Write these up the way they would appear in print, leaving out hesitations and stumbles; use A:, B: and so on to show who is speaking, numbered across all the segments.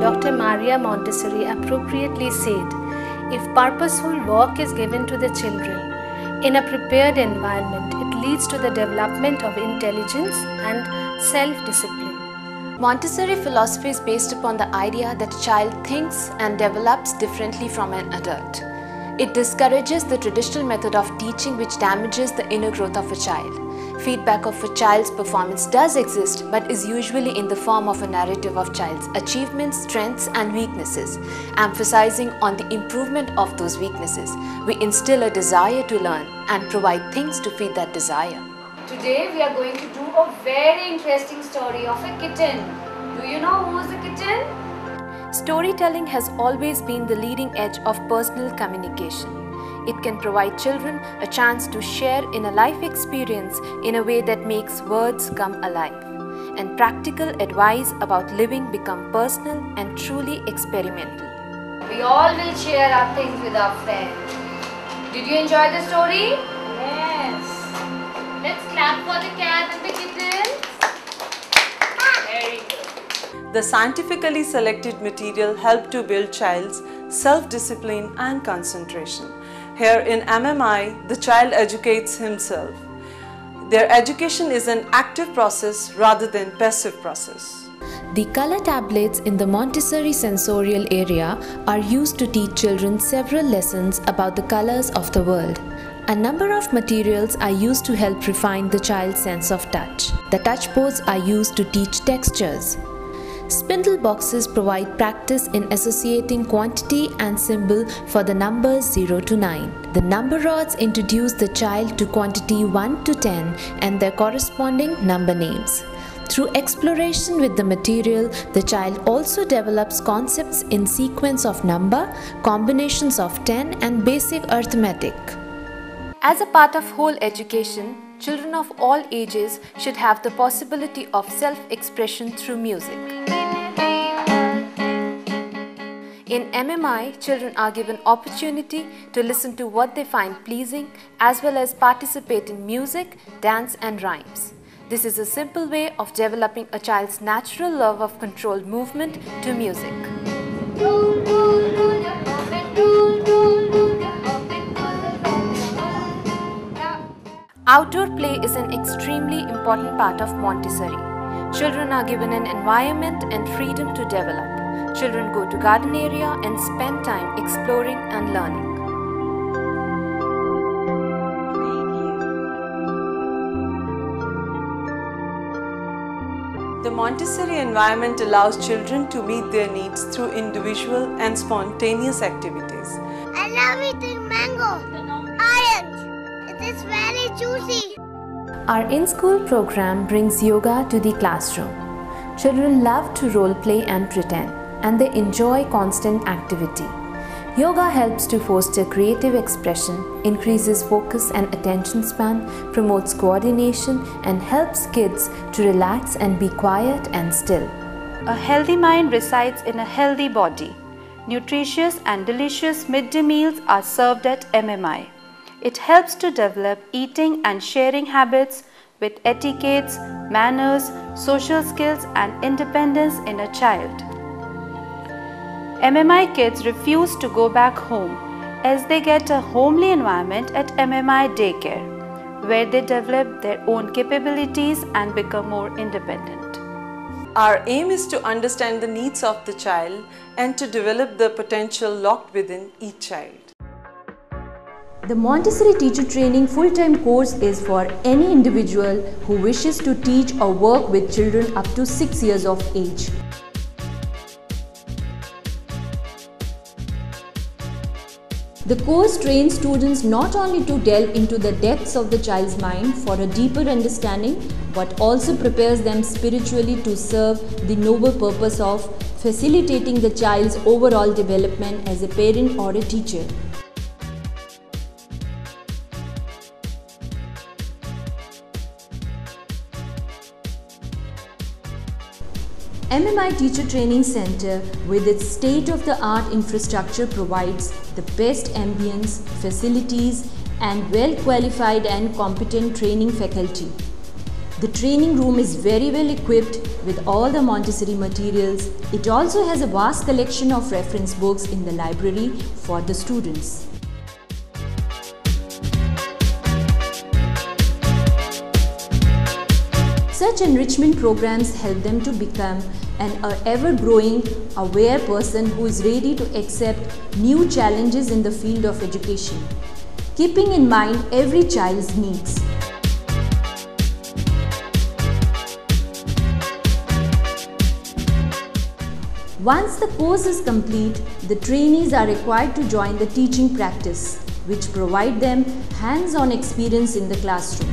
A: Dr. Maria Montessori appropriately said, if purposeful work is given to the children in a prepared environment, it leads to the development of intelligence and self-discipline.
B: Montessori philosophy is based upon the idea that a child thinks and develops differently from an adult. It discourages the traditional method of teaching which damages the inner growth of a child. Feedback of a child's performance does exist, but is usually in the form of a narrative of child's achievements, strengths and weaknesses. Emphasizing on the improvement of those weaknesses, we instill a desire to learn and provide things to feed that desire.
C: Today we are going to do a very interesting story of a kitten. Do you know who is the kitten?
B: Storytelling has always been the leading edge of personal communication. It can provide children a chance to share in a life experience in a way that makes words come alive, and practical advice about living become personal and truly experimental.
C: We all will share our things with our friends. Did you enjoy the story? Yes. Let's clap for the cat and the kitten. Very good.
D: The scientifically selected material helped to build child's self-discipline and concentration. Here in MMI, the child educates himself. Their education is an active process rather than passive process.
B: The color tablets in the Montessori sensorial area are used to teach children several lessons about the colors of the world. A number of materials are used to help refine the child's sense of touch. The touch boards are used to teach textures. Spindle boxes provide practice in associating quantity and symbol for the numbers 0 to 9. The number rods introduce the child to quantity 1 to 10 and their corresponding number names. Through exploration with the material, the child also develops concepts in sequence of number, combinations of 10 and basic arithmetic. As a part of whole education, children of all ages should have the possibility of self-expression through music. In MMI, children are given opportunity to listen to what they find pleasing as well as participate in music, dance and rhymes. This is a simple way of developing a child's natural love of controlled movement to music. Outdoor play is an extremely important part of Montessori. Children are given an environment and freedom to develop. Children go to garden area and spend time exploring and learning.
D: The Montessori environment allows children to meet their needs through individual and spontaneous activities.
E: I love eating mango. Orange. It is very juicy.
B: Our in-school program brings yoga to the classroom. Children love to role play and pretend, and they enjoy constant activity. Yoga helps to foster creative expression, increases focus and attention span, promotes coordination, and helps kids to relax and be quiet and still.
F: A healthy mind resides in a healthy body. Nutritious and delicious midday meals are served at MMI. It helps to develop eating and sharing habits with etiquettes, manners, social skills and independence in a child. MMI kids refuse to go back home as they get a homely environment at MMI daycare, where they develop their own capabilities and become more independent.
D: Our aim is to understand the needs of the child and to develop the potential locked within each child.
G: The Montessori Teacher Training full-time course is for any individual who wishes to teach or work with children up to 6 years of age. The course trains students not only to delve into the depths of the child's mind for a deeper understanding, but also prepares them spiritually to serve the noble purpose of facilitating the child's overall development as a parent or a teacher. MMI Teacher Training Center with its state-of-the-art infrastructure provides the best ambience, facilities and well-qualified and competent training faculty. The training room is very well equipped with all the Montessori materials. It also has a vast collection of reference books in the library for the students. Such enrichment programs help them to become an ever-growing, aware person who is ready to accept new challenges in the field of education, keeping in mind every child's needs. Once the course is complete, the trainees are required to join the teaching practice, which provide them hands-on experience in the classroom.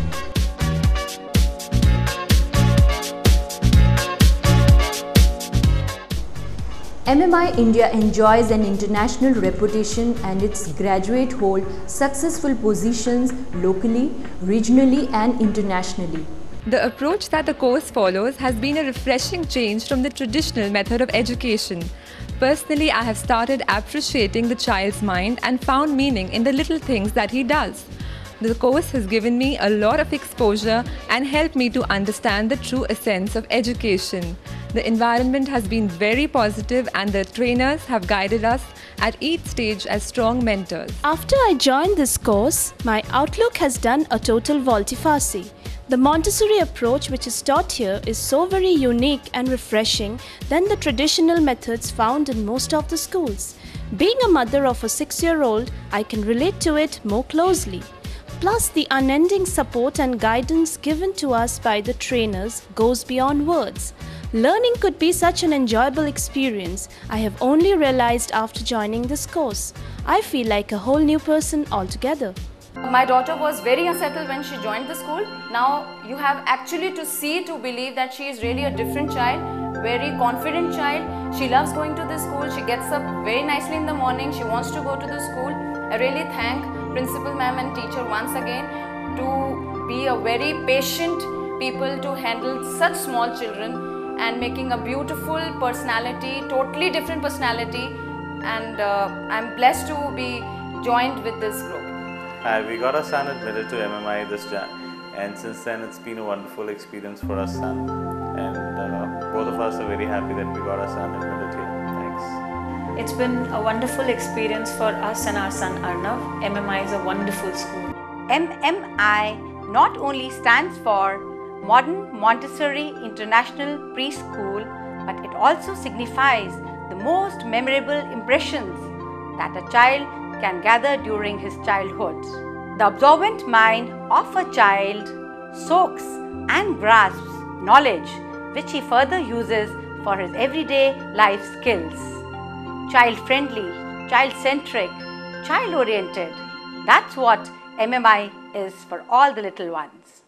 G: MMI India enjoys an international reputation and its graduates hold successful positions locally, regionally and internationally.
H: The approach that the course follows has been a refreshing change from the traditional method of education. Personally, I have started appreciating the child's mind and found meaning in the little things that he does. The course has given me a lot of exposure and helped me to understand the true essence of education. The environment has been very positive and the trainers have guided us at each stage as strong mentors.
A: After I joined this course, my outlook has done a total volte-face. The Montessori approach which is taught here is so very unique and refreshing than the traditional methods found in most of the schools. Being a mother of a 6-year-old, I can relate to it more closely. Plus, the unending support and guidance given to us by the trainers goes beyond words. Learning could be such an enjoyable experience I have only realized after joining this course. I feel like a whole new person altogether.
I: My daughter was very unsettled when she joined the school. Now you have actually to see to believe that she is really a different child, very confident child. She loves going to the school. She gets up very nicely in the morning. She wants to go to the school. I really thank Principal Ma'am and teacher once again to be a very patient people to handle such small children and making a beautiful personality, totally different personality, and I'm blessed to be joined with this group.
J: We got our son admitted to MMI this Jan, and since then it's been a wonderful experience for our son, and both of us are very happy that we got our son admitted here. Thanks.
K: It's been a wonderful experience for us and our son Arnav. MMI is a wonderful school.
L: MMI not only stands for Modern Montessori International Preschool, but it also signifies the most memorable impressions that a child can gather during his childhood. The observant mind of a child soaks and grasps knowledge which he further uses for his everyday life skills. Child-friendly, child-centric, child-oriented. That's what MMI is for all the little ones.